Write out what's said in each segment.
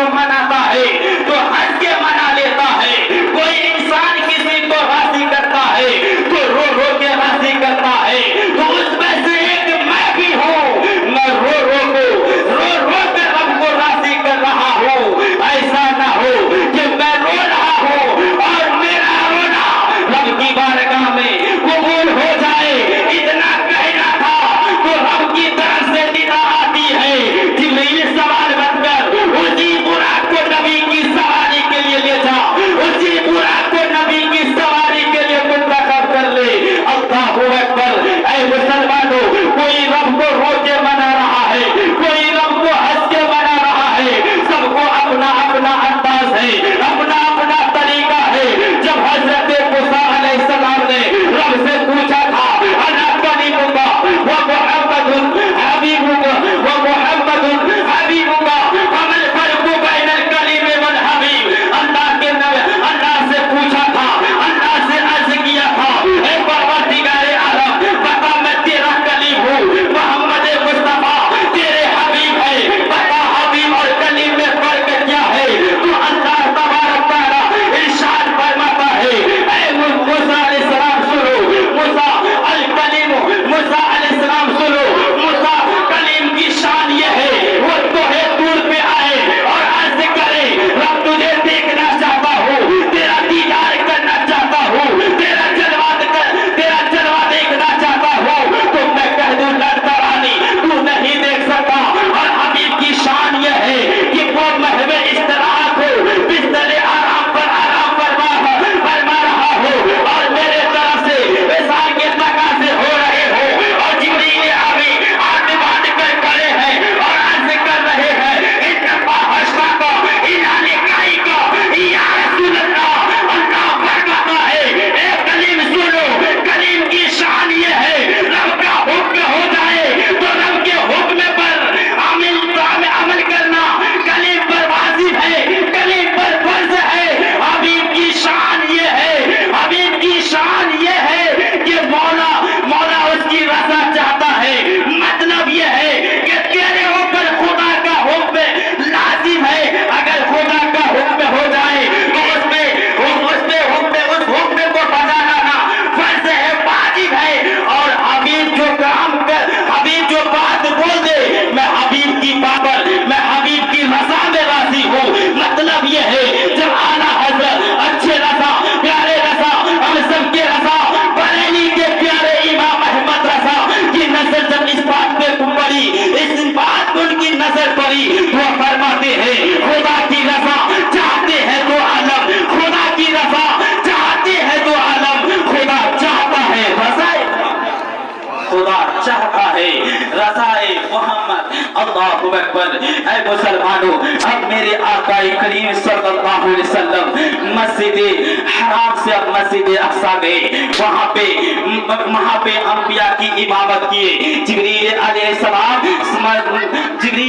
को मनाता है तो हंस के मना लेता है, कोई इंसान किसी को राजी करता है तो रो रो के राजी करता है। तो उसमें से एक मैं भी हूँ, मैं रो रो के रब को राजी कर रहा हूँ। ऐसा ना हो कि मैं रो रहा हूँ और मेरा रोना रब की बारगाह में कबूल हो जाए, इतना कहना था तो रब की तरफ से निदा आती है, जिब्रील सवाल मत कर, उसी बुराक को नबी की सवारी के लिए ले जा, उसी बुराक को नबी की सवारी के लिए मुंतखब कर ले। अल्लाहू अकबर। ऐ मुसलमानों, कोई रब को रो के मना रहा है, कोई रब को हंस के मना रहा है, सबको अपना अपना अंदाज है, अपना अपना तरीका है। जब हजरत मूसा अलैहिस्सलाम ने रब से पूछा था अना कलीमुका व मुहम्मदुन हबीबुका व मुहम्मदुन हबीबुका फमल फर्कु बैनल कलीम वल हबीब, अल्लाह से पूछा था, अल्लाह से अर्ज किया था, ऐ परवरदिगारे आलम बता मैं तेरा कलीम हूँ, मोहम्मद मुस्तफा तेरे हबीब है, बता हबीब और कलीम में फर्क क्या है। तो अल्लाह तबारक तआला इरशाद फरमाता है, ऐ मूसा अलैहिस्सलाम सुनो, मूसा अल कलीम, मूसा अलैहिस्सलाम सुनो, मूसा कलीम की शान ये है वो तोहे दूर पे आए और अर्ज करे रब तुझे देखना चाहता हूँ, तेरा दीदार करना चाहता हूँ, तेरा जलवा देखना चाहता हूँ। तो मैं कह दूं लड़ता रानी तू नहीं देख सकता। और हबीब की शान ये है कि वो महवे इस्तराहत हो, बिस्तरे आराम पर आराम फरमा रहा हो और मेरे तरफ से विशाल के तकाज़े हो रहे हो और जिब्रील अभी हाथ बांध कर खड़े हैं और अर्ज कर रहे हैं इन्नमा हश्फाका इनाने काई का या रसूल अल्लाह। अल्लाह फरमाता है ए कलीम सुनो, कलीम की शान ये है रब का हुक्म हो जाए तो रब के हुक्म पर अमल करना कलीम पर वाजिब है, कलीम पर फर्ज है। हबीब की शान ये है, हबीब की शान ये है कि मौला उसकी रज़ा चाहता है। मतलब ये है कि तेरे ऊपर खुदा का हुक्म लाजिम है, अगर खुदा का हुक्म हो जाए तो उस हुक्म को बजाना ना फर्ज है, वाजिब है। और हबीब जो बात बोल दे मैं हबीब की बाबर, मैं हबीब की रज़ा में राज़ी हूँ। मतलब ये है जब आला हज़रत अच्छे रज़ा, प्यारे रज़ा, हम सबके रज़ा, बरेली के प्यारे इमाम अहमद रज़ा की नजर जब इस बात पे पड़ी, इस बात को उनकी नजर पड़ी, वो फरमाते हैं खुदा की रज़ा चाहते हैं तो आलम, खुदा की रज़ा चाहते हैं तो आलम, खुदा चाहता है रज़ाए, खुदा चाहता है रज़ाए मोहम्मद। अल्लाहु अकबर। ऐ मुसलमानों, अब मेरे आकाए करीम सल्लल्लाहु अलैहि वसल्लम मस्जिद हराम से अब मस्जिद अक्सा गए, वहाँ पे अंबिया की इमामत किए। जिब्रील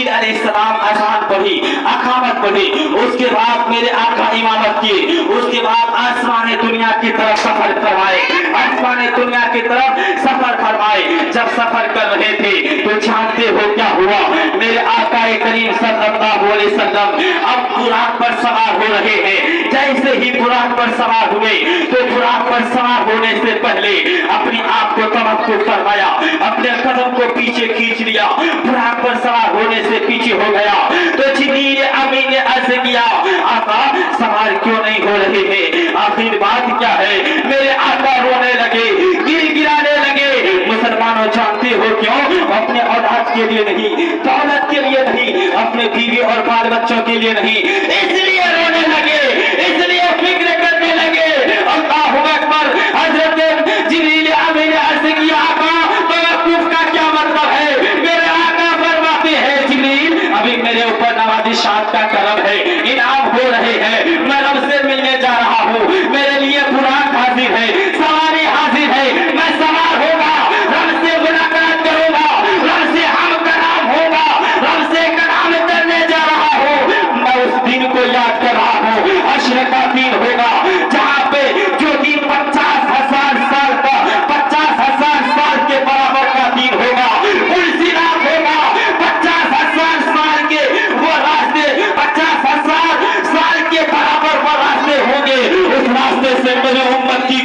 अलैहिस्सलाम अज़ान पढ़ी, अकामत पढ़ी, उसके बाद मेरे आका इमामत किए, उसके बाद आसमान दुनिया की तरफ सफर करवाए, आसमान दुनिया की तरफ सफर करवाए। जब सफर कर रहे थे तो जानते हो क्या हुआ, मेरे आकाए करीम सल्लल्लाहु अलैहि वसल्लम अब बुराक पर सवार हो रहे हैं। जैसे ही बुराक पर सवार हुए तो बुराक पर सवार होने से पहले अपनी आप को तवक्कुल फरमाया, अपने कदम को पीछे खींच लिया, बुराक पर सवार होने से पीछे हो गया। तो जिब्रील अमीन ने अर्ज किया आका सवार क्यों नहीं हो रहे हैं, आखिर बात क्या है। मेरे आका रोने लगे, गिड़गिड़ाने लगे। मुसलमानों जानते हो क्यों, अपने औलाद के लिए नहीं, दौलत के लिए नहीं, अपने बीवी और बाल बच्चों के लिए नहीं, इसलिए रोने लगे, इसलिए फिक्र करने लगे। अल्लाहु अकबर। हजरत जिब्रील अमीन ने अर्ज किया आका तवक्कुफ का क्या मतलब है। मेरे आका फरमाते हैं जिब्रील अभी मेरे ऊपर नवाज़िशात का करम है, इनाम हो रहे हैं, मैं रब से मिलने जा रहा हूँ, मेरे लिए बुराक हाजिर है, सवारी हाजिर है, मैं सवार होगा, रब से मुलाकात करूंगा, रब से हम कलाम होगा, रब से कलाम करने जा रहा हूँ। मैं उस दिन को याद कर रहा हूँ, हश्र का दिन होगा जहाँ पे जो दिन 50,000 साल का 50,000 साल के बराबर का दिन होगा, पुलसिरात होगा, 50,000 साल के वो रास्ते 50,000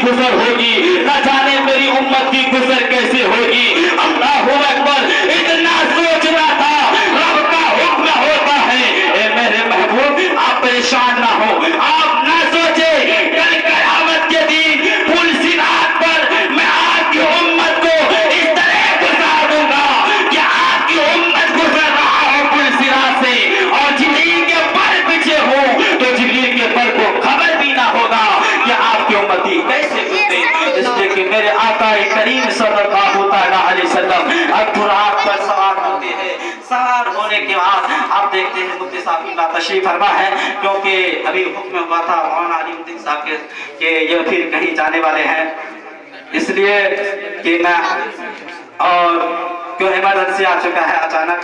गुजर होगी, न जाने मेरी उम्मत की गुजर कैसे होगी। अल्लाहु अकबर, इतना सोचना था, रब का हुक्म होता है। ए मेरे महबूब, आप परेशान ना हो, आप ना सोचे कल क़यामत के दिन पुल सिरात पर मैं आपकी उम्मत को इस तरह गुजार दूंगा कि आपकी उम्मत गुजर रहा हो पुल सिरात से और जिब्रील के पर पीछे हो तो जिब्रील के पर को खबर भी ना होगा कि आपकी उम्मती कैसे गुजरे। इसलिए कि मेरे आका करीम सल्लल्लाहु अलैहि वसल्लम अब्दुर्राहमान पर सवार होते हैं। सवार होने के बाद आप देखते हैं मुफ्ती साहब की तशरीफ फरमा है, क्योंकि अभी हुक्म हुआ था मौलाना अलीउद्दीन साहब के ये फिर कहीं जाने वाले हैं, इसलिए कि मैं और क्यों इमरजेंसी आ चुका है अचानक,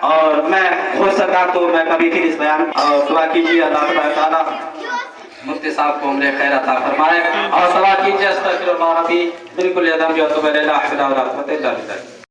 और मैं हो सका तो मैं कभी फिर इस बयान और दुआ कीजिए अल्लाह ताला मुफ्ती साहब को उम्र खैर अता फरमाए और सवाल कीजिए अस्तगफिरुल्लाह रब्बी बिल्कुल यदम जो तो